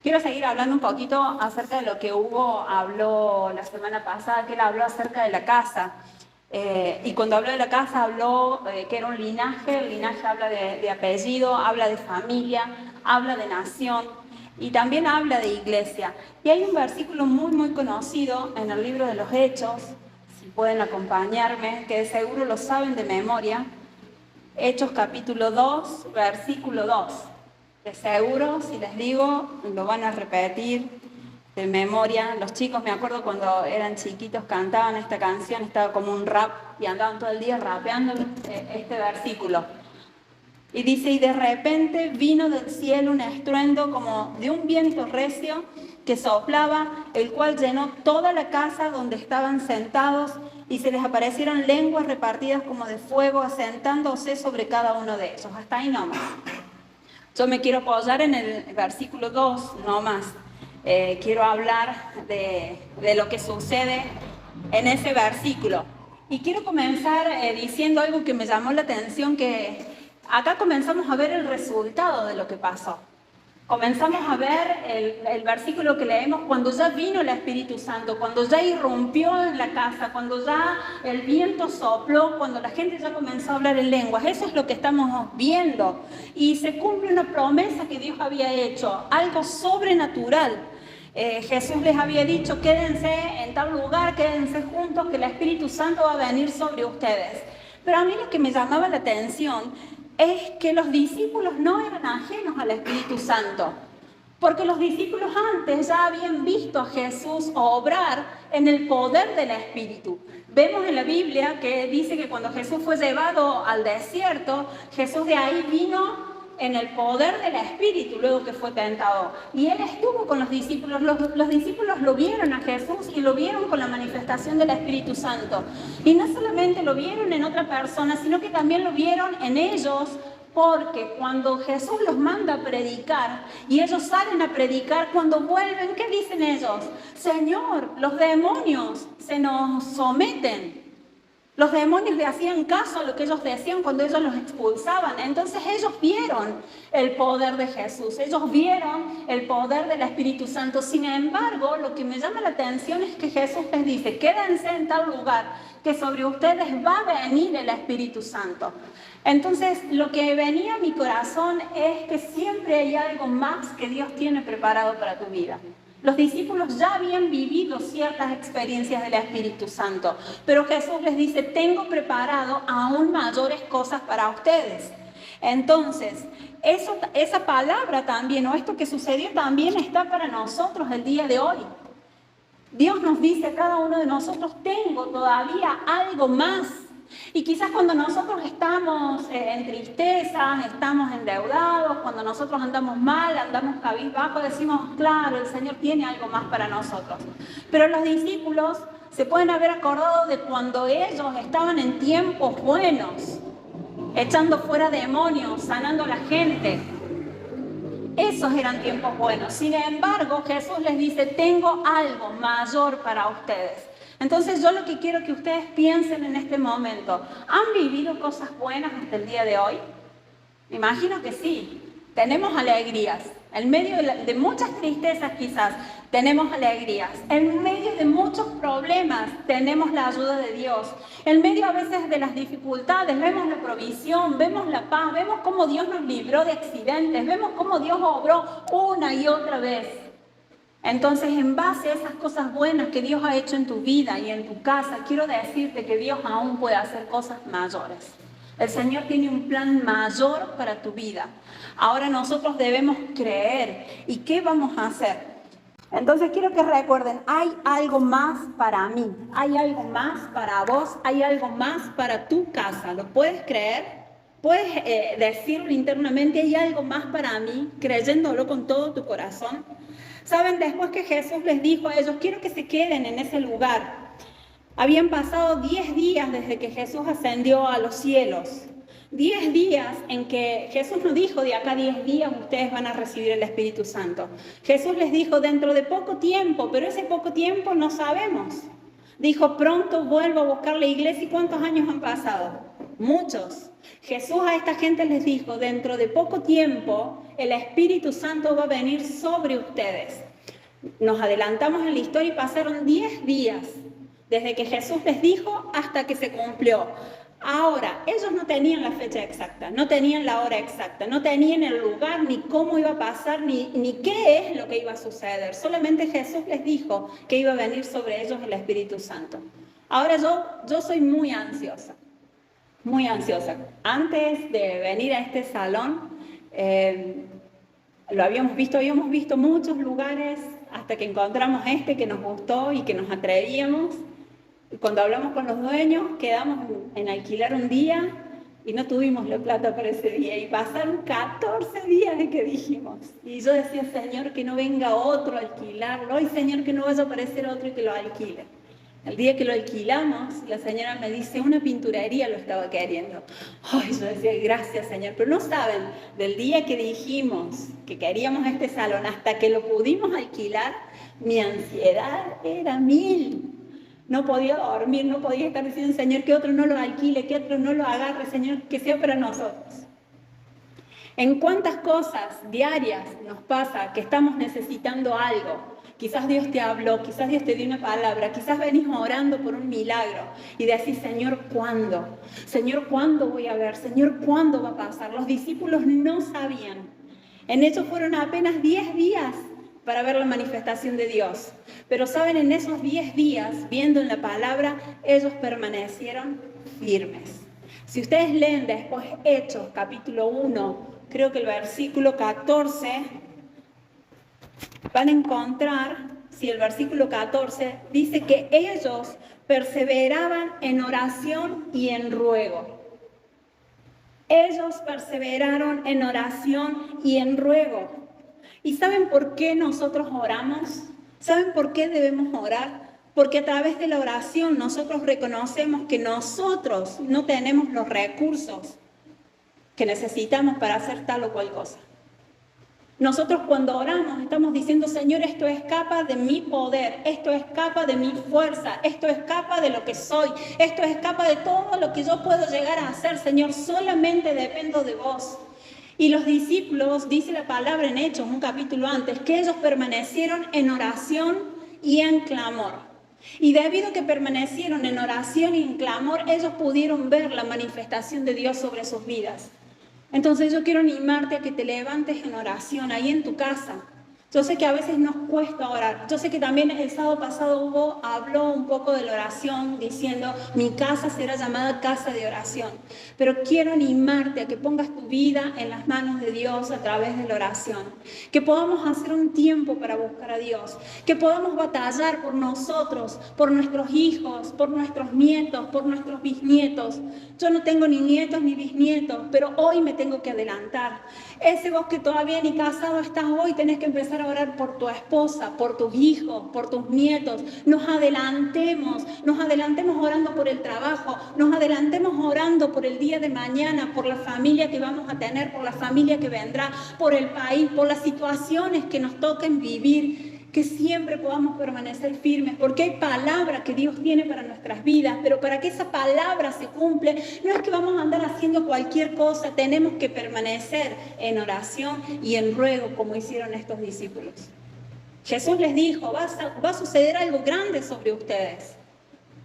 Quiero seguir hablando un poquito acerca de lo que Hugo habló la semana pasada, que él habló acerca de la casa. Y cuando habló de la casa, habló que era un linaje. El linaje habla de apellido, habla de familia, habla de nación y también habla de iglesia. Y hay un versículo muy conocido en el libro de los Hechos, si pueden acompañarme, que de seguro lo saben de memoria. Hechos capítulo 2, versículo 2. De seguro, si les digo, lo van a repetir de memoria. Los chicos, me acuerdo cuando eran chiquitos, cantaban esta canción, estaba como un rap y andaban todo el día rapeando este versículo. Y dice, y de repente vino del cielo un estruendo como de un viento recio que soplaba, el cual llenó toda la casa donde estaban sentados, y se les aparecieron lenguas repartidas como de fuego, asentándose sobre cada uno de ellos. Hasta ahí nomás. Yo me quiero apoyar en el versículo 2, no más. Quiero hablar de lo que sucede en ese versículo. Y quiero comenzar diciendo algo que me llamó la atención, que acá comenzamos a ver el resultado de lo que pasó. Comenzamos a ver el versículo que leemos cuando ya vino el Espíritu Santo, cuando ya irrumpió en la casa, cuando ya el viento sopló, cuando la gente ya comenzó a hablar en lenguas. Eso es lo que estamos viendo. Y se cumple una promesa que Dios había hecho, algo sobrenatural. Jesús les había dicho, quédense en tal lugar, quédense juntos, que el Espíritu Santo va a venir sobre ustedes. Pero a mí lo que me llamaba la atención es que los discípulos no eran ajenos al Espíritu Santo, porque los discípulos antes ya habían visto a Jesús obrar en el poder del Espíritu. Vemos en la Biblia que dice que cuando Jesús fue llevado al desierto, Jesús de ahí vino en el poder del Espíritu luego que fue tentado. Y Él estuvo con los discípulos. Los discípulos lo vieron a Jesús y lo vieron con la manifestación del Espíritu Santo. Y no solamente lo vieron en otra persona, sino que también lo vieron en ellos, porque cuando Jesús los manda a predicar y ellos salen a predicar, cuando vuelven, ¿qué dicen ellos? Señor, los demonios se nos someten. Los demonios le hacían caso a lo que ellos decían cuando ellos los expulsaban. Entonces ellos vieron el poder de Jesús, ellos vieron el poder del Espíritu Santo. Sin embargo, lo que me llama la atención es que Jesús les dice, quédense en tal lugar, que sobre ustedes va a venir el Espíritu Santo. Entonces, lo que venía a mi corazón es que siempre hay algo más que Dios tiene preparado para tu vida. Los discípulos ya habían vivido ciertas experiencias del Espíritu Santo, pero Jesús les dice, tengo preparado aún mayores cosas para ustedes. Entonces, esa palabra también, o esto que sucedió también está para nosotros el día de hoy. Dios nos dice a cada uno de nosotros, tengo todavía algo más. Y quizás cuando nosotros estamos en tristeza, estamos endeudados, cuando nosotros andamos mal, andamos cabizbajo, decimos, claro, el Señor tiene algo más para nosotros. Pero los discípulos se pueden haber acordado de cuando ellos estaban en tiempos buenos, echando fuera demonios, sanando a la gente. Esos eran tiempos buenos. Sin embargo, Jesús les dice, tengo algo mayor para ustedes. Entonces yo lo que quiero que ustedes piensen en este momento, ¿han vivido cosas buenas hasta el día de hoy? Me imagino que sí. Tenemos alegrías. En medio de muchas tristezas quizás, tenemos alegrías. En medio de muchos problemas, tenemos la ayuda de Dios. En medio a veces de las dificultades, vemos la provisión, vemos la paz, vemos cómo Dios nos libró de accidentes, vemos cómo Dios obró una y otra vez. Entonces, en base a esas cosas buenas que Dios ha hecho en tu vida y en tu casa, quiero decirte que Dios aún puede hacer cosas mayores. El Señor tiene un plan mayor para tu vida. Ahora nosotros debemos creer. ¿Y qué vamos a hacer? Entonces quiero que recuerden, hay algo más para mí, hay algo más para vos, hay algo más para tu casa. ¿Lo puedes creer? ¿Puedes decirlo internamente, hay algo más para mí, creyéndolo con todo tu corazón? Saben, después que Jesús les dijo a ellos, quiero que se queden en ese lugar. Habían pasado 10 días desde que Jesús ascendió a los cielos. 10 días en que Jesús no dijo, de acá 10 días ustedes van a recibir el Espíritu Santo. Jesús les dijo, dentro de poco tiempo, pero ese poco tiempo no sabemos. Dijo, pronto vuelvo a buscar la iglesia. ¿Y cuántos años han pasado? muchos. Jesús a esta gente les dijo, dentro de poco tiempo el Espíritu Santo va a venir sobre ustedes. Nos adelantamos en la historia y pasaron 10 días desde que Jesús les dijo hasta que se cumplió. Ahora, ellos no tenían la fecha exacta, no tenían la hora exacta, no tenían el lugar, ni cómo iba a pasar, ni qué es lo que iba a suceder. Solamente Jesús les dijo que iba a venir sobre ellos el Espíritu Santo. Ahora yo soy muy ansiosa. Muy ansiosa. Antes de venir a este salón, habíamos visto muchos lugares hasta que encontramos este que nos gustó y que nos atrevíamos. Y cuando hablamos con los dueños, quedamos en alquilar un día y no tuvimos la plata para ese día. Y pasaron 14 días de que dijimos. Y yo decía, Señor, que no venga otro a alquilarlo. Y Señor, que no vaya a aparecer otro y que lo alquile. El día que lo alquilamos, la señora me dice, una pinturería lo estaba queriendo. Ay, yo decía, gracias, Señor. Pero no saben, del día que dijimos que queríamos este salón hasta que lo pudimos alquilar, mi ansiedad era 1000. No podía dormir, no podía estar diciendo, Señor, que otro no lo alquile, que otro no lo agarre, Señor, que sea para nosotros. En cuántas cosas diarias nos pasa que estamos necesitando algo. Quizás Dios te habló, quizás Dios te dio una palabra, quizás venís orando por un milagro y decís, Señor, ¿cuándo? Señor, ¿cuándo voy a ver? Señor, ¿cuándo va a pasar? Los discípulos no sabían. En ellos fueron apenas 10 días para ver la manifestación de Dios. Pero saben, en esos 10 días, viendo en la palabra, ellos permanecieron firmes. Si ustedes leen después Hechos, capítulo 1, creo que el versículo 14, van a encontrar, si el versículo 14 dice que ellos perseveraban en oración y en ruego. Ellos perseveraron en oración y en ruego. ¿Y saben por qué nosotros oramos? ¿Saben por qué debemos orar? Porque a través de la oración nosotros reconocemos que nosotros no tenemos los recursos que necesitamos para hacer tal o cual cosa. Nosotros cuando oramos estamos diciendo, Señor, esto escapa de mi poder, esto escapa de mi fuerza, esto escapa de lo que soy, esto escapa de todo lo que yo puedo llegar a hacer, Señor, solamente dependo de vos. Y los discípulos, dice la palabra en Hechos, un capítulo antes, que ellos permanecieron en oración y en clamor. Y debido a que permanecieron en oración y en clamor, ellos pudieron ver la manifestación de Dios sobre sus vidas. Entonces yo quiero animarte a que te levantes en oración ahí en tu casa. Yo sé que a veces nos cuesta orar. Yo sé que también el sábado pasado habló un poco de la oración diciendo, mi casa será llamada casa de oración. Pero quiero animarte a que pongas tu vida en las manos de Dios a través de la oración. Que podamos hacer un tiempo para buscar a Dios. Que podamos batallar por nosotros, por nuestros hijos, por nuestros nietos, por nuestros bisnietos. Yo no tengo ni nietos ni bisnietos, pero hoy me tengo que adelantar. Ese vos que todavía ni casado estás hoy, tenés que empezar a orar por tu esposa, por tus hijos, por tus nietos. Nos adelantemos orando por el trabajo, nos adelantemos orando por el día de mañana, por la familia que vamos a tener, por la familia que vendrá, por el país, por las situaciones que nos toquen vivir. Que siempre podamos permanecer firmes, porque hay palabra que Dios tiene para nuestras vidas, pero para que esa palabra se cumple, no es que vamos a andar haciendo cualquier cosa, tenemos que permanecer en oración y en ruego, como hicieron estos discípulos. Jesús les dijo, va a suceder algo grande sobre ustedes,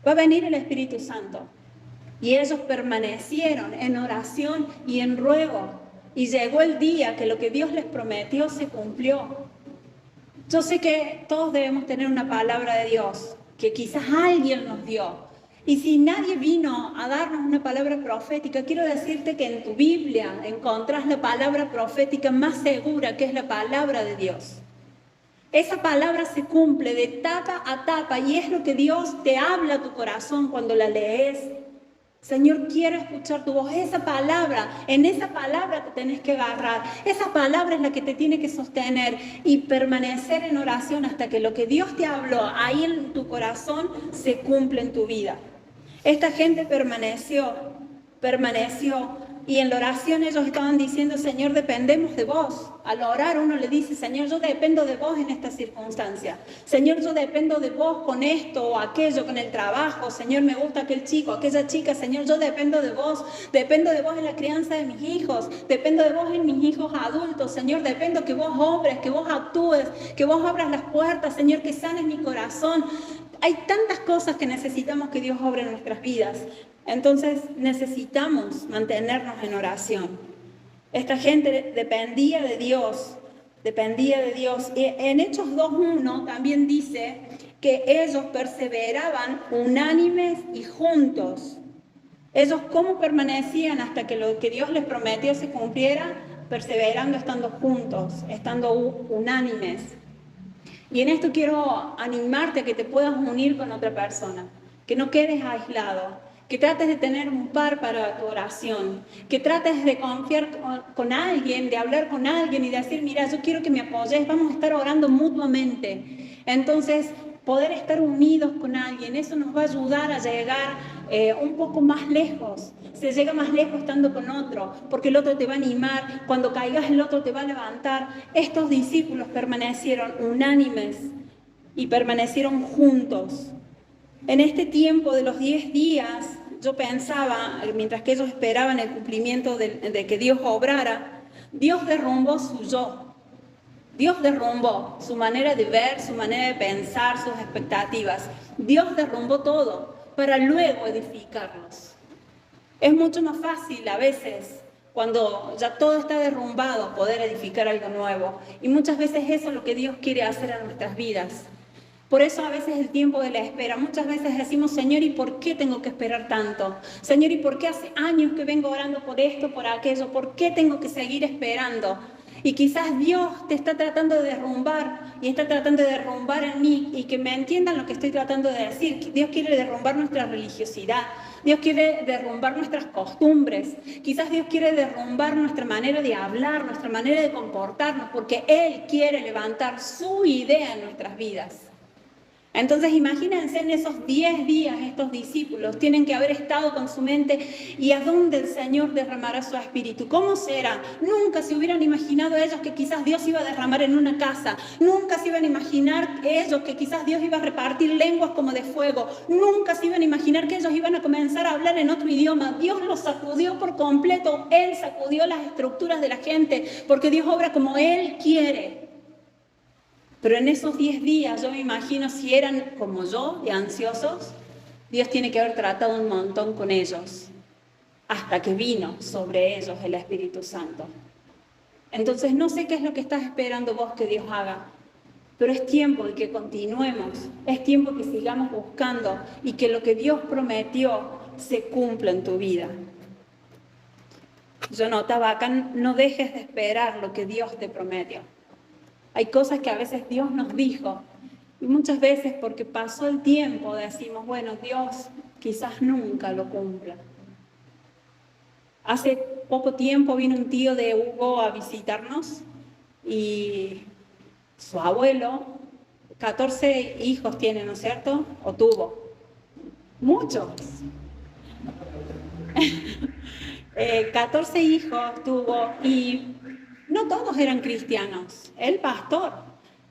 va a venir el Espíritu Santo, y ellos permanecieron en oración y en ruego, y llegó el día que lo que Dios les prometió se cumplió. Yo sé que todos debemos tener una palabra de Dios, que quizás alguien nos dio. Y si nadie vino a darnos una palabra profética, quiero decirte que en tu Biblia encontrás la palabra profética más segura, que es la palabra de Dios. Esa palabra se cumple de tapa a tapa y es lo que Dios te habla a tu corazón cuando la lees. Señor, quiero escuchar tu voz. Esa palabra, en esa palabra te tenés que agarrar. Esa palabra es la que te tiene que sostener y permanecer en oración hasta que lo que Dios te habló ahí en tu corazón se cumple en tu vida. Esta gente permaneció y en la oración ellos estaban diciendo, Señor, dependemos de vos. Al orar uno le dice, Señor, yo dependo de vos en esta circunstancia. Señor, yo dependo de vos con esto o aquello, con el trabajo. Señor, me gusta aquel chico, aquella chica. Señor, yo dependo de vos. Dependo de vos en la crianza de mis hijos. Dependo de vos en mis hijos adultos. Señor, dependo que vos obres, que vos actúes, que vos abras las puertas. Señor, que sanes mi corazón. Hay tantas cosas que necesitamos que Dios obre en nuestras vidas. Entonces necesitamos mantenernos en oración. Esta gente dependía de Dios. Y en Hechos 2:1 también dice que ellos perseveraban unánimes y juntos. Ellos cómo permanecían hasta que lo que Dios les prometió se cumpliera, perseverando, estando juntos, estando unánimes. Y en esto quiero animarte a que te puedas unir con otra persona, que no quedes aislado, que trates de tener un par para tu oración, que trates de confiar con alguien, de hablar con alguien y decir, mira, yo quiero que me apoyes, vamos a estar orando mutuamente. Entonces, poder estar unidos con alguien, eso nos va a ayudar a llegar un poco más lejos. Se llega más lejos estando con otro, porque el otro te va a animar, cuando caigas el otro te va a levantar. Estos discípulos permanecieron unánimes y permanecieron juntos. En este tiempo de los 10 días, yo pensaba, mientras que ellos esperaban el cumplimiento de que Dios obrara, Dios derrumbó su yo. Dios derrumbó su manera de ver, su manera de pensar, sus expectativas. Dios derrumbó todo para luego edificarlos. Es mucho más fácil a veces, cuando ya todo está derrumbado, poder edificar algo nuevo. Y muchas veces eso es lo que Dios quiere hacer en nuestras vidas. Por eso a veces el tiempo de la espera, muchas veces decimos, Señor, ¿y por qué tengo que esperar tanto? Señor, ¿y por qué hace años que vengo orando por esto, por aquello? ¿Por qué tengo que seguir esperando? Y quizás Dios te está tratando de derrumbar y está tratando de derrumbar en mí, y que me entiendan lo que estoy tratando de decir. Dios quiere derrumbar nuestra religiosidad. Dios quiere derrumbar nuestras costumbres. Quizás Dios quiere derrumbar nuestra manera de hablar, nuestra manera de comportarnos, porque Él quiere levantar su idea en nuestras vidas. Entonces imagínense, en esos 10 días estos discípulos tienen que haber estado con su mente, ¿y a dónde el Señor derramará su espíritu? ¿Cómo será? Nunca se hubieran imaginado ellos que quizás Dios iba a derramar en una casa. Nunca se iban a imaginar ellos que quizás Dios iba a repartir lenguas como de fuego. Nunca se iban a imaginar que ellos iban a comenzar a hablar en otro idioma. Dios los sacudió por completo. Él sacudió las estructuras de la gente, porque Dios obra como Él quiere. Pero en esos 10 días, yo me imagino, si eran como yo, de ansiosos, Dios tiene que haber tratado un montón con ellos, hasta que vino sobre ellos el Espíritu Santo. Entonces, no sé qué es lo que estás esperando vos que Dios haga, pero es tiempo de que continuemos, es tiempo que sigamos buscando y que lo que Dios prometió se cumpla en tu vida. Yo notaba acá, no dejes de esperar lo que Dios te prometió. Hay cosas que a veces Dios nos dijo, y muchas veces porque pasó el tiempo decimos, bueno, Dios quizás nunca lo cumpla. Hace poco tiempo vino un tío de Hugo a visitarnos y su abuelo, 14 hijos tiene, ¿no es cierto? O tuvo. Muchos. 14 hijos tuvo y no todos eran cristianos, él pastor.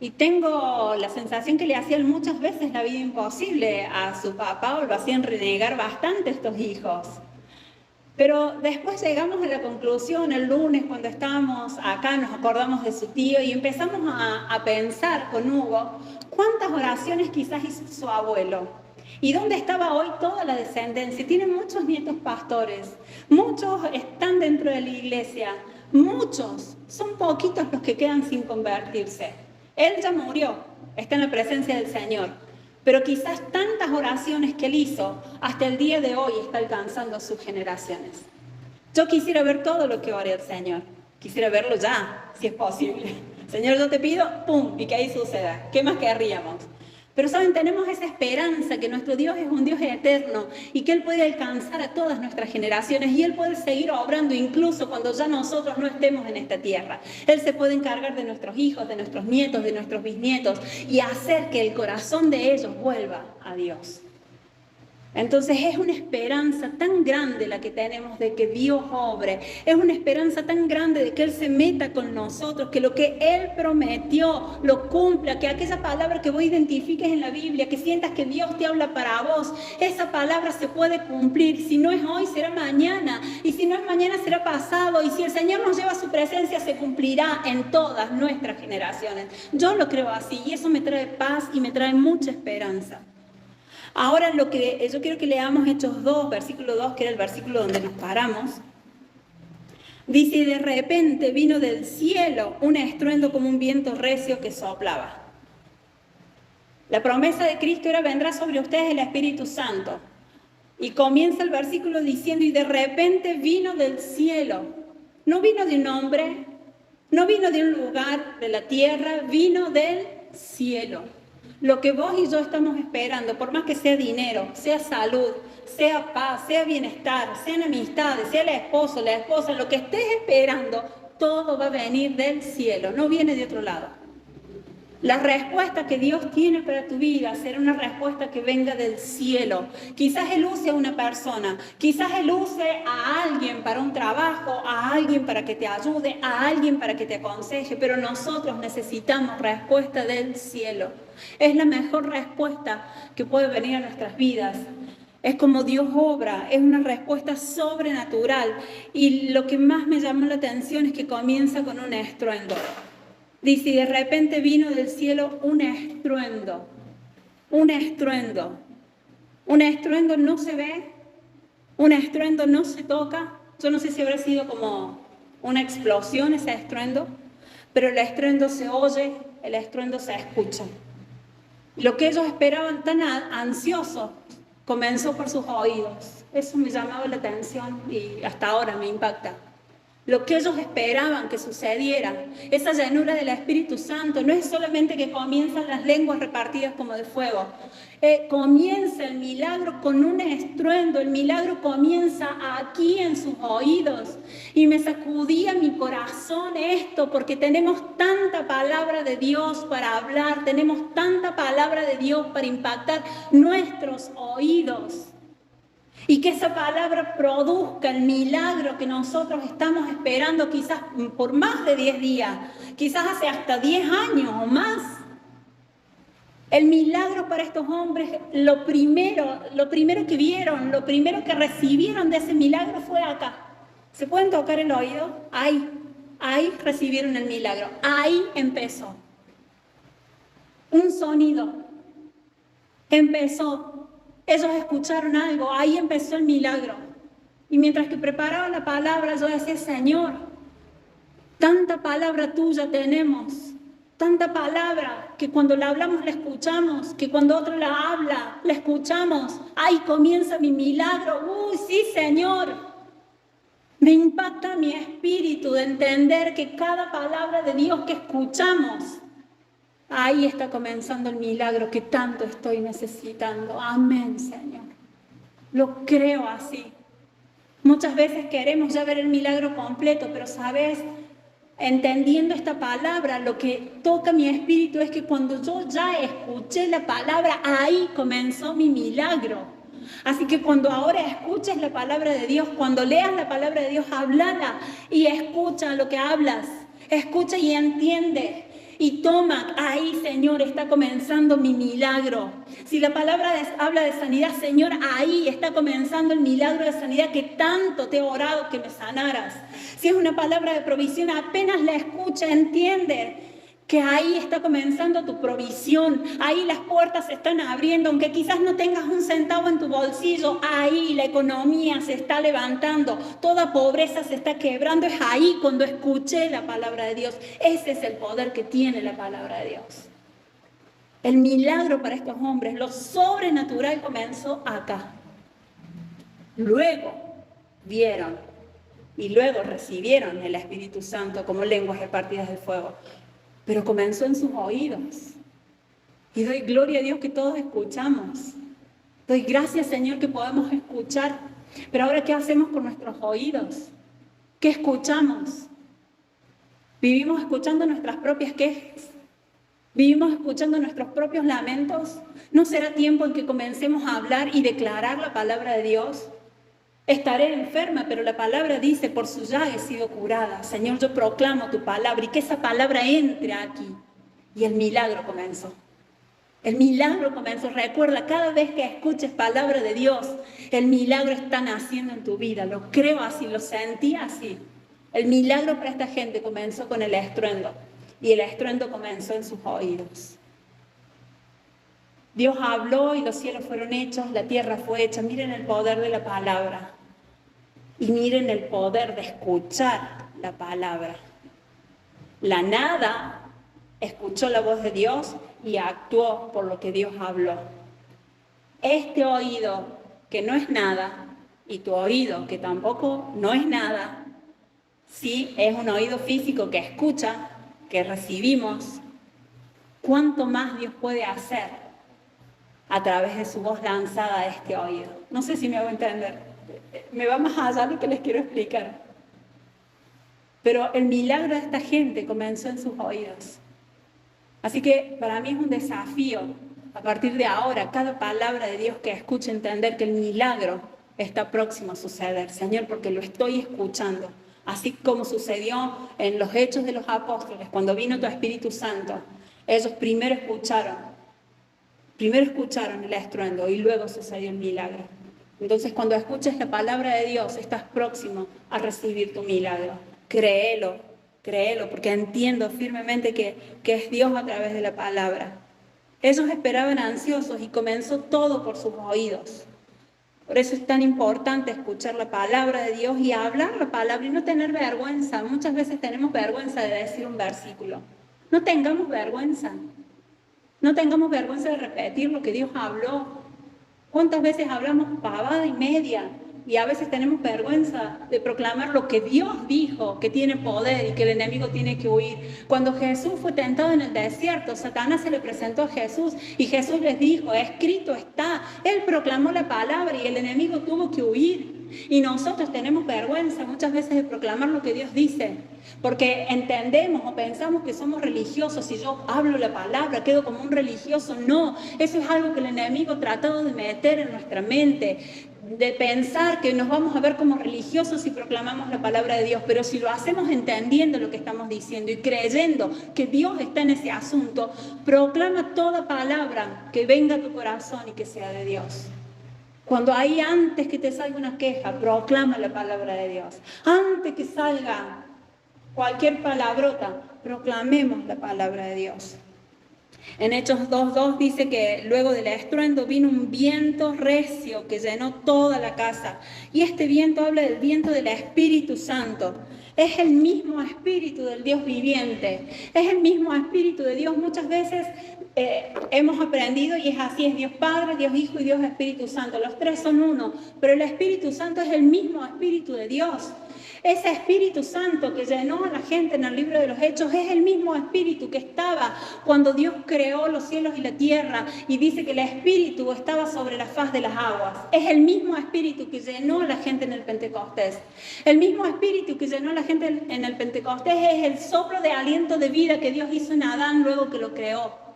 Y tengo la sensación que le hacían muchas veces la vida imposible a su papá, o lo hacían renegar bastante estos hijos. Pero después llegamos a la conclusión el lunes cuando estábamos acá, nos acordamos de su tío y empezamos a pensar con Hugo cuántas oraciones quizás hizo su abuelo. ¿Y dónde estaba hoy toda la descendencia? Tienen muchos nietos pastores, muchos están dentro de la iglesia. Muchos, son poquitos los que quedan sin convertirse. Él ya murió, está en la presencia del Señor, pero quizás tantas oraciones que él hizo hasta el día de hoy está alcanzando a sus generaciones. Yo quisiera ver todo lo que ore el Señor, quisiera verlo ya, si es posible. Señor, yo te pido, ¡pum!, y que ahí suceda. ¿Qué más querríamos? Pero saben, tenemos esa esperanza que nuestro Dios es un Dios eterno y que Él puede alcanzar a todas nuestras generaciones y Él puede seguir obrando incluso cuando ya nosotros no estemos en esta tierra. Él se puede encargar de nuestros hijos, de nuestros nietos, de nuestros bisnietos y hacer que el corazón de ellos vuelva a Dios. Entonces es una esperanza tan grande la que tenemos de que Dios obre, es una esperanza tan grande de que Él se meta con nosotros, que lo que Él prometió lo cumpla, que aquella palabra que vos identifiques en la Biblia, que sientas que Dios te habla para vos, esa palabra se puede cumplir. Si no es hoy, será mañana, y si no es mañana, será pasado, y si el Señor nos lleva a su presencia, se cumplirá en todas nuestras generaciones. Yo lo creo así, y eso me trae paz y me trae mucha esperanza. Ahora yo quiero que leamos Hechos 2, versículo 2, que era el versículo donde nos paramos. Dice, y de repente vino del cielo un estruendo como un viento recio que soplaba. La promesa de Cristo era, vendrá sobre ustedes el Espíritu Santo. Y comienza el versículo diciendo, y de repente vino del cielo. No vino de un hombre, no vino de un lugar de la tierra, vino del cielo. Lo que vos y yo estamos esperando, por más que sea dinero, sea salud, sea paz, sea bienestar, sean amistades, sea el esposo, la esposa, lo que estés esperando, todo va a venir del cielo, no viene de otro lado. La respuesta que Dios tiene para tu vida será una respuesta que venga del cielo. Quizás Él use a una persona, quizás Él use a alguien para un trabajo, a alguien para que te ayude, a alguien para que te aconseje, pero nosotros necesitamos respuesta del cielo. Es la mejor respuesta que puede venir a nuestras vidas. Es como Dios obra, es una respuesta sobrenatural. Y lo que más me llamó la atención es que comienza con un estruendo. Dice, y de repente vino del cielo un estruendo. Un estruendo. Un estruendo no se ve, un estruendo no se toca. Yo no sé si habrá sido como una explosión ese estruendo, pero el estruendo se oye, el estruendo se escucha. Lo que ellos esperaban tan ansiosos comenzó por sus oídos. Eso me llamaba la atención y hasta ahora me impacta. Lo que ellos esperaban que sucediera, esa llenura del Espíritu Santo, no es solamente que comienzan las lenguas repartidas como de fuego. Comienza el milagro con un estruendo, el milagro comienza aquí en sus oídos. Y me sacudía mi corazón esto, porque tenemos tanta palabra de Dios para hablar, tenemos tanta palabra de Dios para impactar nuestros oídos. Y que esa palabra produzca el milagro que nosotros estamos esperando quizás por más de 10 días, quizás hace hasta 10 años o más. El milagro para estos hombres, lo primero que vieron, lo primero que recibieron de ese milagro fue acá. ¿Se pueden tocar el oído? Ahí recibieron el milagro, ahí empezó. Un sonido empezó. Ellos escucharon algo, ahí empezó el milagro. Y mientras que preparaban la palabra, yo decía, Señor, tanta palabra tuya tenemos, tanta palabra que cuando la hablamos la escuchamos, que cuando otro la habla, la escuchamos. Ahí comienza mi milagro. Uy, sí, Señor. Me impacta mi espíritu de entender que cada palabra de Dios que escuchamos, ahí está comenzando el milagro que tanto estoy necesitando. Amén, Señor. Lo creo así. Muchas veces queremos ya ver el milagro completo, pero sabes, entendiendo esta palabra, lo que toca mi espíritu es que cuando yo ya escuché la palabra, ahí comenzó mi milagro. Así que cuando ahora escuches la palabra de Dios, cuando leas la palabra de Dios, háblala y escucha lo que hablas. Escucha y entiende. Y toma, ahí, Señor, está comenzando mi milagro. Si la palabra habla de sanidad, Señor, ahí está comenzando el milagro de sanidad que tanto te he orado que me sanaras. Si es una palabra de provisión, apenas la escucha, entiende que ahí está comenzando tu provisión. Ahí las puertas se están abriendo, aunque quizás no tengas un centavo en tu bolsillo, ahí la economía se está levantando, toda pobreza se está quebrando. Es ahí cuando escuché la palabra de Dios. Ese es el poder que tiene la palabra de Dios. El milagro para estos hombres, lo sobrenatural comenzó acá. Luego vieron y luego recibieron el Espíritu Santo como lenguas repartidas del fuego. Pero comenzó en sus oídos. Y doy gloria a Dios que todos escuchamos. Doy gracias, Señor, que podemos escuchar. Pero ahora, ¿qué hacemos con nuestros oídos? ¿Qué escuchamos? Vivimos escuchando nuestras propias quejas. ¿Vivimos escuchando nuestros propios lamentos? ¿No será tiempo en que comencemos a hablar y declarar la palabra de Dios? Estaré enferma, pero la palabra dice, por su llaga he sido curada. Señor, yo proclamo tu palabra y que esa palabra entre aquí. Y el milagro comenzó. El milagro comenzó. Recuerda, cada vez que escuches palabra de Dios, el milagro está naciendo en tu vida. Lo creo así, lo sentí así. El milagro para esta gente comenzó con el estruendo. Y el estruendo comenzó en sus oídos. Dios habló y los cielos fueron hechos, la tierra fue hecha. Miren el poder de la palabra. Y miren el poder de escuchar la palabra. La nada escuchó la voz de Dios y actuó por lo que Dios habló. Este oído que no es nada y tu oído que tampoco no es nada, sí es un oído físico que escucha, que recibimos. ¿Cuánto más Dios puede hacer a través de su voz lanzada a este oído? No sé si me hago entender. Me va más allá de lo que les quiero explicar. Pero el milagro de esta gente comenzó en sus oídos. Así que para mí es un desafío, a partir de ahora, cada palabra de Dios que escuche, entender que el milagro está próximo a suceder, Señor, porque lo estoy escuchando. Así como sucedió en los Hechos de los Apóstoles, cuando vino tu Espíritu Santo, ellos primero escucharon el estruendo y luego sucedió el milagro. Entonces, cuando escuches la palabra de Dios, estás próximo a recibir tu milagro. Créelo, porque entiendo firmemente que es Dios a través de la palabra. Ellos esperaban ansiosos y comenzó todo por sus oídos. Por eso es tan importante escuchar la palabra de Dios y hablar la palabra y no tener vergüenza. Muchas veces tenemos vergüenza de decir un versículo. No tengamos vergüenza. No tengamos vergüenza de repetir lo que Dios habló. ¿Cuántas veces hablamos pavada y media? Y a veces tenemos vergüenza de proclamar lo que Dios dijo, que tiene poder y que el enemigo tiene que huir. Cuando Jesús fue tentado en el desierto, Satanás se le presentó a Jesús y Jesús les dijo, escrito está. Él proclamó la palabra y el enemigo tuvo que huir. Y nosotros tenemos vergüenza muchas veces de proclamar lo que Dios dice, porque entendemos o pensamos que somos religiosos. Si yo hablo la palabra, quedo como un religioso. No, eso es algo que el enemigo ha tratado de meter en nuestra mente, de pensar que nos vamos a ver como religiosos si proclamamos la palabra de Dios, pero si lo hacemos entendiendo lo que estamos diciendo y creyendo que Dios está en ese asunto, proclama toda palabra que venga a tu corazón y que sea de Dios. Cuando hay antes que te salga una queja, proclama la palabra de Dios. Antes que salga cualquier palabrota, proclamemos la palabra de Dios. En Hechos 2:2 dice que luego del estruendo vino un viento recio que llenó toda la casa. Y este viento habla del viento del Espíritu Santo. Es el mismo Espíritu del Dios viviente. Es el mismo Espíritu de Dios. Muchas veces hemos aprendido y es así, es Dios Padre, Dios Hijo y Dios Espíritu Santo. Los tres son uno, pero el Espíritu Santo es el mismo Espíritu de Dios. Ese Espíritu Santo que llenó a la gente en el libro de los Hechos es el mismo Espíritu que estaba cuando Dios creó los cielos y la tierra y dice que el Espíritu estaba sobre la faz de las aguas. Es el mismo Espíritu que llenó a la gente en el Pentecostés. El mismo Espíritu que llenó a la gente en el Pentecostés es el soplo de aliento de vida que Dios hizo en Adán luego que lo creó.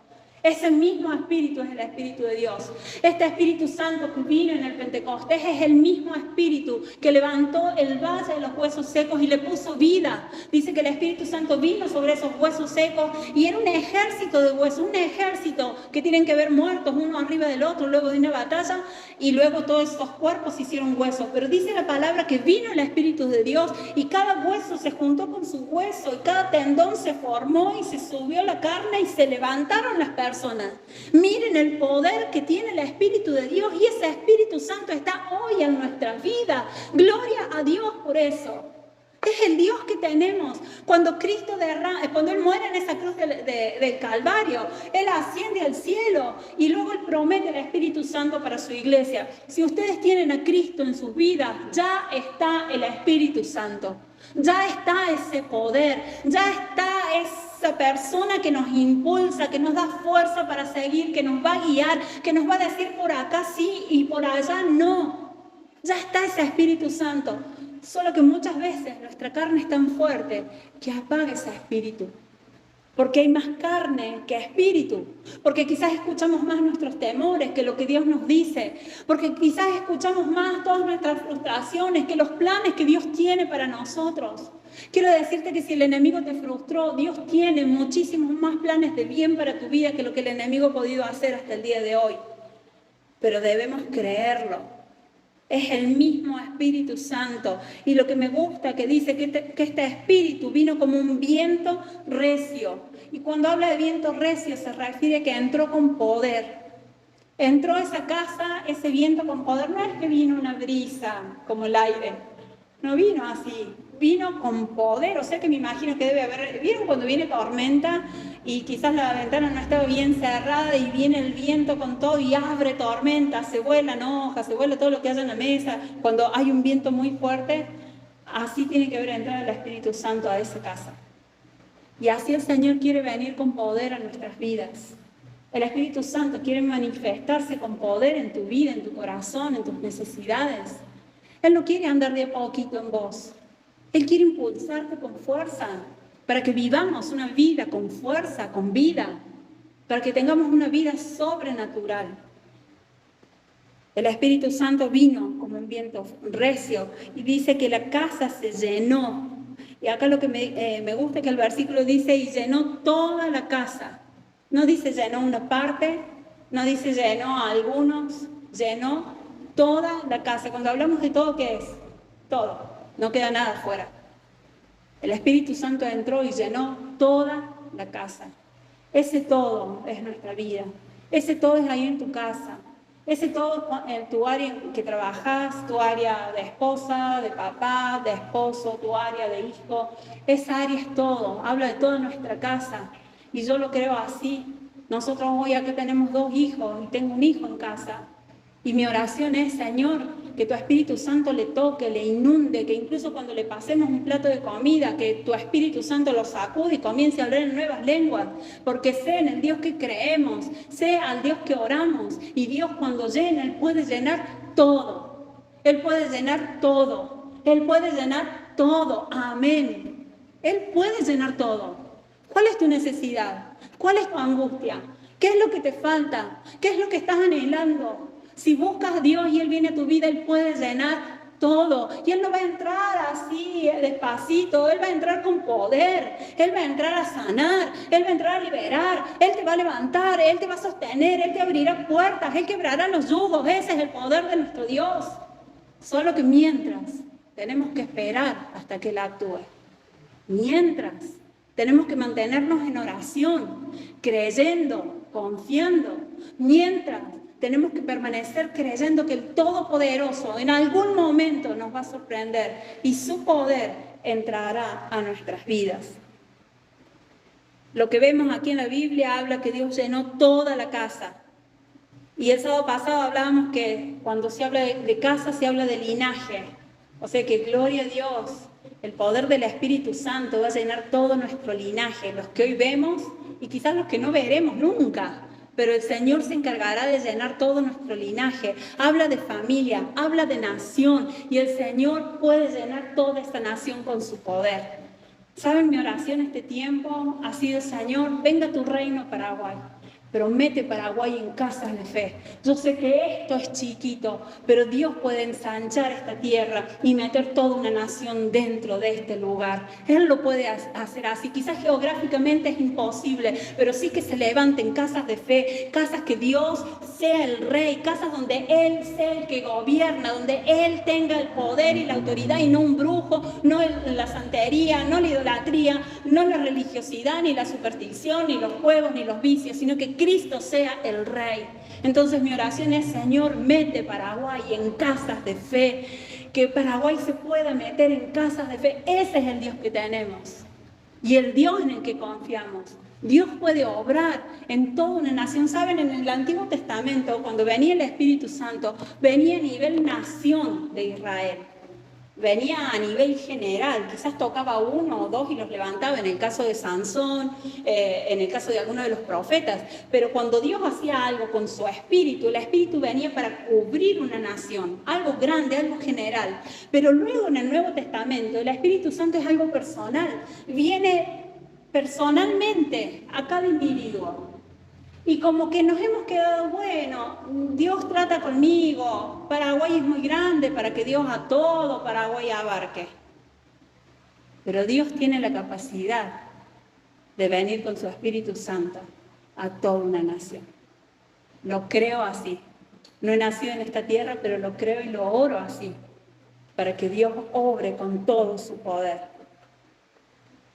Ese mismo Espíritu es el Espíritu de Dios. Este Espíritu Santo que vino en el Pentecostés es el mismo Espíritu que levantó el valle de los huesos secos y le puso vida. Dice que el Espíritu Santo vino sobre esos huesos secos y era un ejército de huesos, un ejército que tienen que ver muertos uno arriba del otro luego de una batalla y luego todos esos cuerpos se hicieron huesos. Pero dice la palabra que vino el Espíritu de Dios y cada hueso se juntó con su hueso y cada tendón se formó y se subió la carne y se levantaron las personas. Miren el poder que tiene el Espíritu de Dios y ese Espíritu Santo está hoy en nuestra vida. Gloria a Dios por eso. Es el Dios que tenemos. Cuando Él muere en esa cruz del Calvario, Él asciende al cielo y luego Él promete el Espíritu Santo para su iglesia. Si ustedes tienen a Cristo en sus vidas, ya está el Espíritu Santo. Ya está ese poder, ya está esa persona que nos impulsa, que nos da fuerza para seguir, que nos va a guiar, que nos va a decir por acá sí y por allá no. Ya está ese Espíritu Santo. Solo que muchas veces nuestra carne es tan fuerte que apaga ese Espíritu. porque hay más carne que espíritu, porque quizás escuchamos más nuestros temores que lo que Dios nos dice, porque quizás escuchamos más todas nuestras frustraciones que los planes que Dios tiene para nosotros. Quiero decirte que si el enemigo te frustró, Dios tiene muchísimos más planes de bien para tu vida que lo que el enemigo ha podido hacer hasta el día de hoy. Pero debemos creerlo. Es el mismo Espíritu Santo. Y lo que me gusta que dice que este Espíritu vino como un viento recio. Y cuando habla de viento recio se refiere a que entró con poder. Entró a esa casa ese viento con poder. No es que vino una brisa como el aire. No vino así. Vino con poder. O sea que me imagino que debe haber... ¿Vieron cuando viene tormenta? Y quizás la ventana no estaba bien cerrada y viene el viento con todo y abre tormenta, se vuelan hojas, se vuela todo lo que haya en la mesa. Cuando hay un viento muy fuerte, así tiene que haber entrado el Espíritu Santo a esa casa. Y así el Señor quiere venir con poder a nuestras vidas. El Espíritu Santo quiere manifestarse con poder en tu vida, en tu corazón, en tus necesidades. Él no quiere andar de a poquito en vos. Él quiere impulsarte con fuerza, para que vivamos una vida con fuerza, con vida, para que tengamos una vida sobrenatural. El Espíritu Santo vino como un viento recio y dice que la casa se llenó. Y acá lo que me gusta es que el versículo dice, y llenó toda la casa. No dice llenó una parte, no dice llenó a algunos, llenó toda la casa. Cuando hablamos de todo, ¿qué es? Todo. No queda nada afuera. El Espíritu Santo entró y llenó toda la casa. Ese todo es nuestra vida. Ese todo es ahí en tu casa. Ese todo en tu área en que trabajas, tu área de esposa, de papá, de esposo, tu área de hijo. Esa área es todo. Habla de toda nuestra casa. Y yo lo creo así. Nosotros hoy aquí tenemos 2 hijos y tengo un hijo en casa. Y mi oración es, Señor, que tu Espíritu Santo le toque, le inunde, que incluso cuando le pasemos un plato de comida, que tu Espíritu Santo lo sacude y comience a hablar en nuevas lenguas, porque sé en el Dios que creemos, sé al Dios que oramos, y Dios cuando llena, Él puede llenar todo. Él puede llenar todo. Él puede llenar todo. Amén. Él puede llenar todo. ¿Cuál es tu necesidad? ¿Cuál es tu angustia? ¿Qué es lo que te falta? ¿Qué es lo que estás anhelando? Si buscas a Dios y Él viene a tu vida, Él puede llenar todo. Y Él no va a entrar así, despacito. Él va a entrar con poder. Él va a entrar a sanar. Él va a entrar a liberar. Él te va a levantar. Él te va a sostener. Él te abrirá puertas. Él quebrará los yugos. Ese es el poder de nuestro Dios. Solo que mientras tenemos que esperar hasta que Él actúe. Mientras tenemos que mantenernos en oración, creyendo, confiando. Mientras tenemos que permanecer creyendo que el Todopoderoso en algún momento nos va a sorprender y su poder entrará a nuestras vidas. Lo que vemos aquí en la Biblia habla que Dios llenó toda la casa. Y el sábado pasado hablábamos que cuando se habla de casa se habla de linaje. O sea que gloria a Dios, el poder del Espíritu Santo va a llenar todo nuestro linaje, los que hoy vemos y quizás los que no veremos nunca. Pero el Señor se encargará de llenar todo nuestro linaje. Habla de familia, habla de nación. Y el Señor puede llenar toda esta nación con su poder. ¿Saben? Mi oración este tiempo ha sido, Señor, venga tu reino a Paraguay. Pero mete Paraguay en casas de fe. Yo sé que esto es chiquito, pero Dios puede ensanchar esta tierra y meter toda una nación dentro de este lugar. Él lo puede hacer así. Quizás geográficamente es imposible, pero sí que se levanten casas de fe, casas que Dios sea el rey, casas donde Él sea el que gobierna, donde Él tenga el poder y la autoridad y no un brujo, no la santería, no la idolatría, no la religiosidad, ni la superstición, ni los juegos, ni los vicios, sino que Cristo sea el Rey. Entonces mi oración es, Señor, mete Paraguay en casas de fe, que Paraguay se pueda meter en casas de fe. Ese es el Dios que tenemos y el Dios en el que confiamos. Dios puede obrar en toda una nación. ¿Saben? En el Antiguo Testamento, cuando venía el Espíritu Santo, venía a nivel nación de Israel. Venía a nivel general, quizás tocaba 1 o 2 y los levantaba, en el caso de Sansón, en el caso de algunos de los profetas. Pero cuando Dios hacía algo con su espíritu, el espíritu venía para cubrir una nación, algo grande, algo general. Pero luego en el Nuevo Testamento, el Espíritu Santo es algo personal, viene personalmente a cada individuo. Y como que nos hemos quedado, bueno, Dios trata conmigo, Paraguay es muy grande para que Dios a todo Paraguay abarque. Pero Dios tiene la capacidad de venir con su Espíritu Santo a toda una nación. Lo creo así. No he nacido en esta tierra, pero lo creo y lo oro así, para que Dios obre con todo su poder.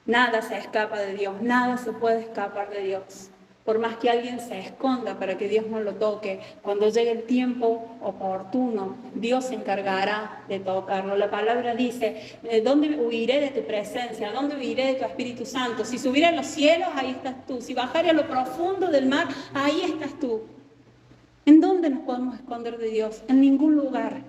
Nada se escapa de Dios, nada se puede escapar de Dios. Por más que alguien se esconda para que Dios no lo toque, cuando llegue el tiempo oportuno, Dios se encargará de tocarlo. La palabra dice, ¿dónde huiré de tu presencia? ¿Dónde huiré de tu Espíritu Santo? Si subiera a los cielos, ahí estás tú. Si bajara a lo profundo del mar, ahí estás tú. ¿En dónde nos podemos esconder de Dios? En ningún lugar.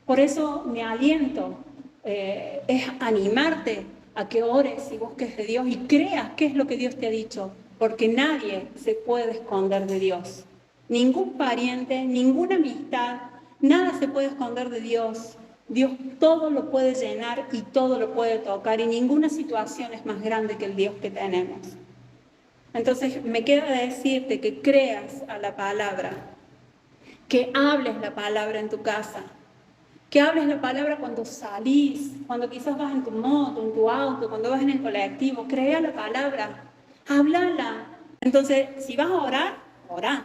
Por eso mi aliento es animarte a que ores y busques de Dios y creas qué es lo que Dios te ha dicho. Porque nadie se puede esconder de Dios. Ningún pariente, ninguna amistad, nada se puede esconder de Dios. Dios todo lo puede llenar y todo lo puede tocar y ninguna situación es más grande que el Dios que tenemos. Entonces me queda decirte que creas a la palabra, que hables la palabra en tu casa, que hables la palabra cuando salís, cuando quizás vas en tu moto, en tu auto, cuando vas en el colectivo, crea la palabra. Háblala. Entonces, si vas a orar, orá.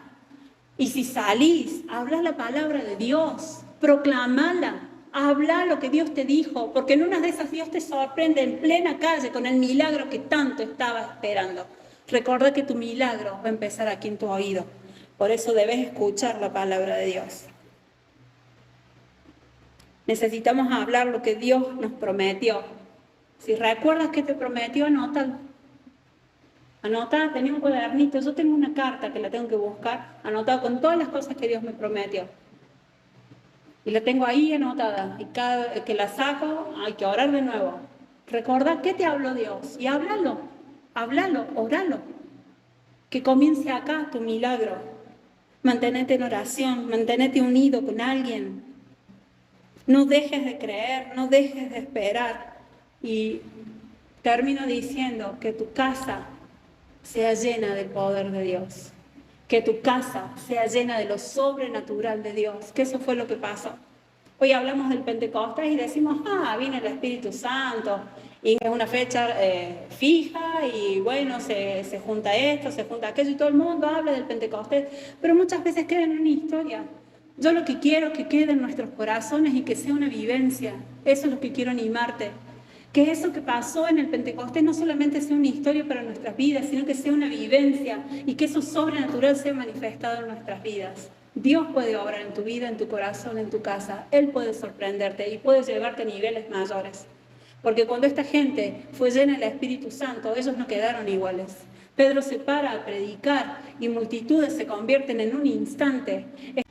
Y si salís, habla la palabra de Dios, proclamala, habla lo que Dios te dijo, porque en una de esas Dios te sorprende en plena calle con el milagro que tanto estabas esperando. Recuerda que tu milagro va a empezar aquí en tu oído. Por eso debes escuchar la palabra de Dios. Necesitamos hablar lo que Dios nos prometió. Si recuerdas que te prometió, anótalo. Anota, tenía un cuadernito, yo tengo una carta que la tengo que buscar, anotada con todas las cosas que Dios me prometió. Y la tengo ahí anotada, y cada vez que la saco hay que orar de nuevo. Recordá qué te habló Dios y háblalo, oralo. Que comience acá tu milagro. Mantenete en oración, mantenete unido con alguien. No dejes de creer, no dejes de esperar. Y termino diciendo que tu casa sea llena del poder de Dios, que tu casa sea llena de lo sobrenatural de Dios, que eso fue lo que pasó. Hoy hablamos del Pentecostés y decimos, viene el Espíritu Santo, y es una fecha fija, y bueno, se junta esto, se junta aquello, y todo el mundo habla del Pentecostés, pero muchas veces queda en una historia. Yo lo que quiero es que quede en nuestros corazones y que sea una vivencia. Eso es lo que quiero animarte. Que eso que pasó en el Pentecostés no solamente sea una historia para nuestras vidas, sino que sea una vivencia y que eso sobrenatural sea manifestado en nuestras vidas. Dios puede obrar en tu vida, en tu corazón, en tu casa. Él puede sorprenderte y puede llevarte a niveles mayores. Porque cuando esta gente fue llena del Espíritu Santo, ellos no quedaron iguales. Pedro se para a predicar y multitudes se convierten en un instante.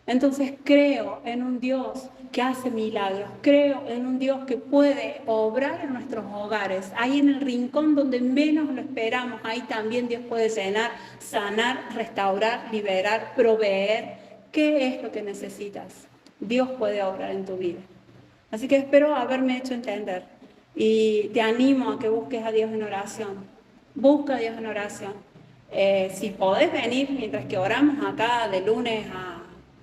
Entonces creo en un Dios que hace milagros, creo en un Dios que puede obrar en nuestros hogares, ahí en el rincón donde menos lo esperamos, ahí también Dios puede llenar, sanar, restaurar, liberar, proveer. ¿Qué es lo que necesitas? Dios puede obrar en tu vida. Así que espero haberme hecho entender y te animo a que busques a Dios en oración. Busca a Dios en oración. Si podés venir mientras que oramos acá de lunes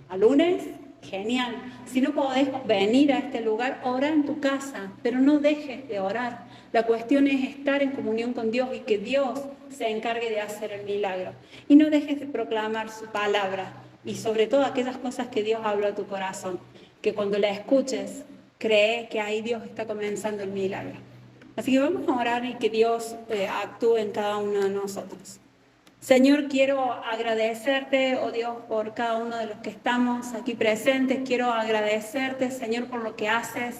a lunes, genial. Si no podés venir a este lugar, ora en tu casa, pero no dejes de orar. La cuestión es estar en comunión con Dios y que Dios se encargue de hacer el milagro. Y no dejes de proclamar su palabra y sobre todo aquellas cosas que Dios habló a tu corazón, que cuando la escuches, cree que ahí Dios está comenzando el milagro. Así que vamos a orar y que Dios actúe en cada uno de nosotros. Señor, quiero agradecerte, oh Dios, por cada uno de los que estamos aquí presentes. Quiero agradecerte, Señor, por lo que haces.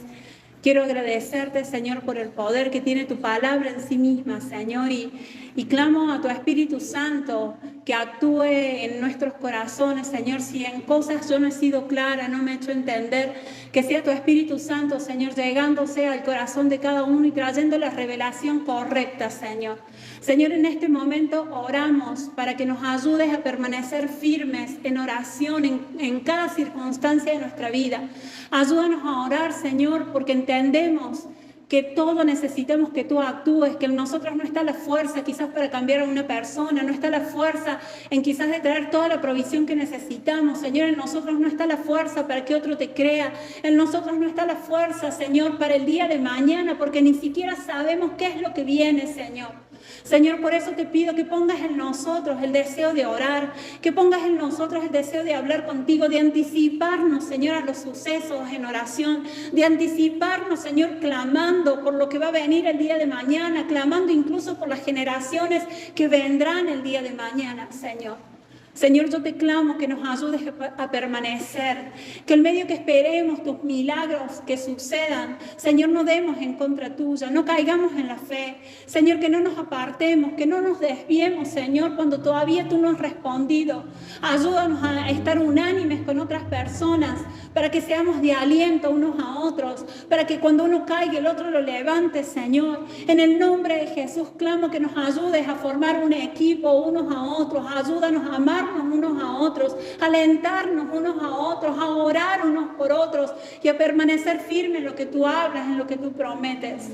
Quiero agradecerte, Señor, por el poder que tiene tu palabra en sí misma, Señor, y clamo a tu Espíritu Santo que actúe en nuestros corazones, Señor. Si en cosas yo no he sido clara, no me he hecho entender, que sea tu Espíritu Santo, Señor, llegándose al corazón de cada uno y trayendo la revelación correcta, Señor. Señor, en este momento oramos para que nos ayudes a permanecer firmes en oración en cada circunstancia de nuestra vida. Ayúdanos a orar, Señor, porque entendemos que todo necesitamos que tú actúes, que en nosotros no está la fuerza quizás para cambiar a una persona, no está la fuerza en quizás de traer toda la provisión que necesitamos, Señor, en nosotros no está la fuerza para que otro te crea, en nosotros no está la fuerza, Señor, para el día de mañana, porque ni siquiera sabemos qué es lo que viene, Señor. Señor, por eso te pido que pongas en nosotros el deseo de orar, que pongas en nosotros el deseo de hablar contigo, de anticiparnos, Señor, a los sucesos en oración, de anticiparnos, Señor, clamando por lo que va a venir el día de mañana, clamando incluso por las generaciones que vendrán el día de mañana, Señor. Señor, yo te clamo que nos ayudes a permanecer, que en medio que esperemos tus milagros que sucedan, Señor, no demos en contra tuya, no caigamos en la fe, Señor, que no nos apartemos, que no nos desviemos, Señor, cuando todavía tú no has respondido. Ayúdanos a estar unánimes con otras personas, para que seamos de aliento unos a otros, para que cuando uno caiga el otro lo levante, Señor. En el nombre de Jesús clamo que nos ayudes a formar un equipo unos a otros, ayúdanos a amar unos a otros, alentarnos unos a otros, a orar unos por otros y a permanecer firmes en lo que tú hablas, en lo que tú prometes.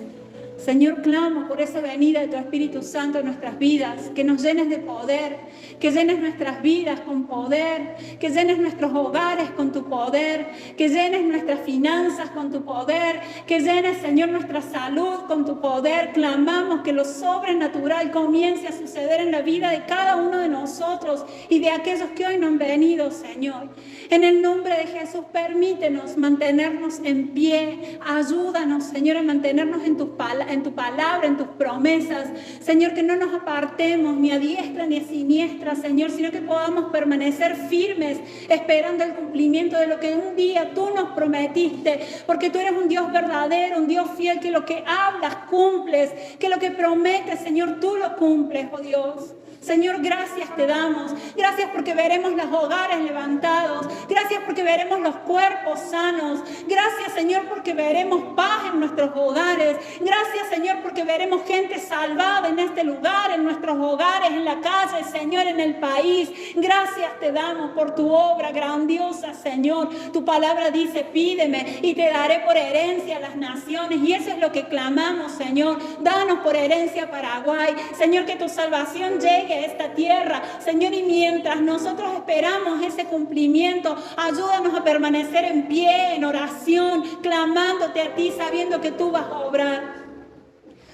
Señor, clamo por esa venida de tu Espíritu Santo en nuestras vidas, que nos llenes de poder, que llenes nuestras vidas con poder, que llenes nuestros hogares con tu poder, que llenes nuestras finanzas con tu poder, que llenes, Señor, nuestra salud con tu poder. Clamamos que lo sobrenatural comience a suceder en la vida de cada uno de nosotros y de aquellos que hoy no han venido, Señor. En el nombre de Jesús, permítenos mantenernos en pie. Ayúdanos, Señor, a mantenernos en tu palabra, en tus promesas. Señor, que no nos apartemos ni a diestra ni a siniestra, Señor, sino que podamos permanecer firmes, esperando el cumplimiento de lo que un día tú nos prometiste, porque tú eres un Dios verdadero, un Dios fiel, que lo que hablas cumples, que lo que prometes, Señor, tú lo cumples, oh Dios. Señor, gracias te damos. Gracias porque veremos los hogares levantados. Gracias porque veremos los cuerpos sanos. Gracias, Señor, porque veremos paz en nuestros hogares. Gracias, Señor, porque veremos gente salvada en este lugar, en nuestros hogares, en la calle, Señor, en el país. Gracias te damos por tu obra grandiosa, Señor. Tu palabra dice, pídeme y te daré por herencia a las naciones. Y eso es lo que clamamos, Señor. Danos por herencia Paraguay. Señor, que tu salvación llegue a esta tierra, Señor, y mientras nosotros esperamos ese cumplimiento, ayúdanos a permanecer en pie, en oración, clamándote a ti, sabiendo que tú vas a obrar.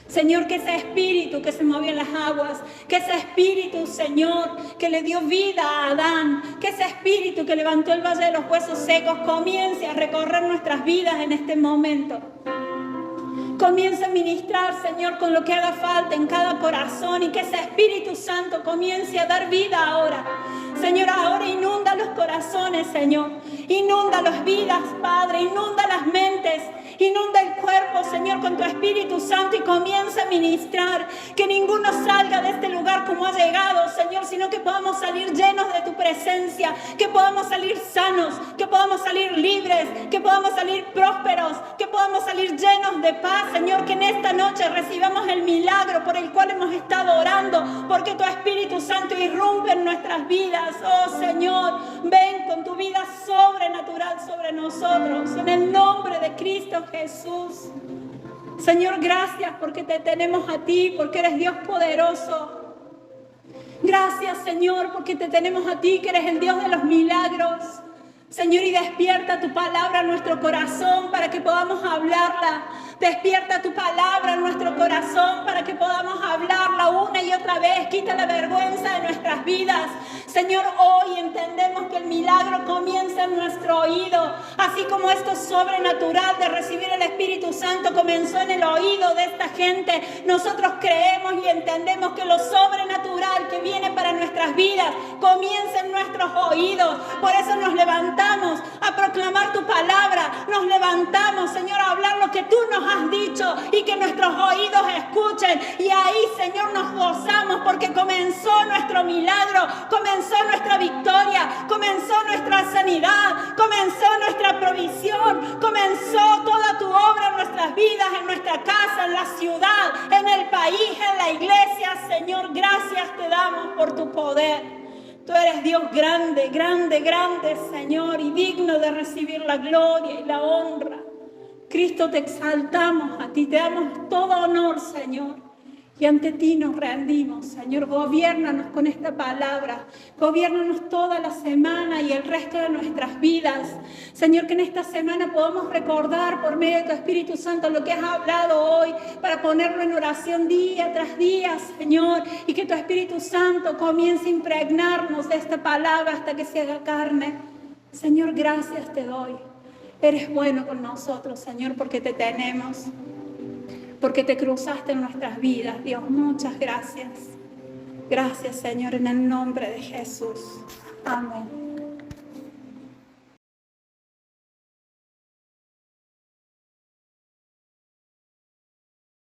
Señor, que ese espíritu que se movió en las aguas, que ese espíritu, Señor, que le dio vida a Adán, que ese espíritu que levantó el valle de los huesos secos comience a recorrer nuestras vidas en este momento. Comienza a ministrar, Señor, con lo que haga falta en cada corazón, y que ese Espíritu Santo comience a dar vida ahora. Señor, ahora inunda los corazones, Señor. Inunda las vidas, Padre. Inunda las mentes. Inunda el cuerpo, Señor, con tu Espíritu Santo, y comienza a ministrar. Que ninguno salga de este lugar como ha llegado, Señor, sino que podamos salir llenos de tu presencia. Que podamos salir sanos. Que podamos salir libres. Que podamos salir prósperos. Que podamos salir llenos de paz. Señor, que en esta noche recibamos el milagro por el cual hemos estado orando, porque tu Espíritu Santo irrumpe en nuestras vidas. Oh Señor, ven con tu vida sobrenatural sobre nosotros, en el nombre de Cristo Jesús. Señor, gracias porque te tenemos a ti, porque eres Dios poderoso. Gracias, Señor, porque te tenemos a ti, que eres el Dios de los milagros. Señor, y despierta tu palabra en nuestro corazón para que podamos hablarla. Despierta tu palabra en nuestro corazón para que podamos hablarla una y otra vez. Quita la vergüenza de nuestras vidas. Señor, hoy entendemos que el milagro comienza en nuestro oído. Así como esto sobrenatural de recibir el Espíritu Santo comenzó en el oído de esta gente, nosotros creemos y entendemos que lo sobrenatural que viene para nuestras vidas comienza en nuestros oídos. Por eso nos levantamos a proclamar tu palabra. Nos levantamos, Señor, a hablar lo que tú nos has dicho y que nuestros oídos escuchen. Y ahí, Señor, nos gozamos porque comenzó nuestro milagro, comenzó nuestra victoria, comenzó nuestra sanidad, comenzó nuestra provisión, comenzó toda tu obra en nuestras vidas, en nuestra casa, en la ciudad, en el país, en la iglesia. Señor, gracias te damos por tu poder. Tú eres Dios grande, grande, grande, Señor, y digno de recibir la gloria y la honra. Cristo, te exaltamos a ti, te damos todo honor, Señor. Y ante ti nos rendimos, Señor. Gobiérnanos con esta palabra. Gobiérnanos toda la semana y el resto de nuestras vidas. Señor, que en esta semana podamos recordar por medio de tu Espíritu Santo lo que has hablado hoy, para ponerlo en oración día tras día, Señor. Y que tu Espíritu Santo comience a impregnarnos de esta palabra hasta que se haga carne. Señor, gracias te doy. Eres bueno con nosotros, Señor, porque te tenemos. Porque te cruzaste en nuestras vidas, Dios. Muchas gracias. Gracias, Señor, en el nombre de Jesús. Amén.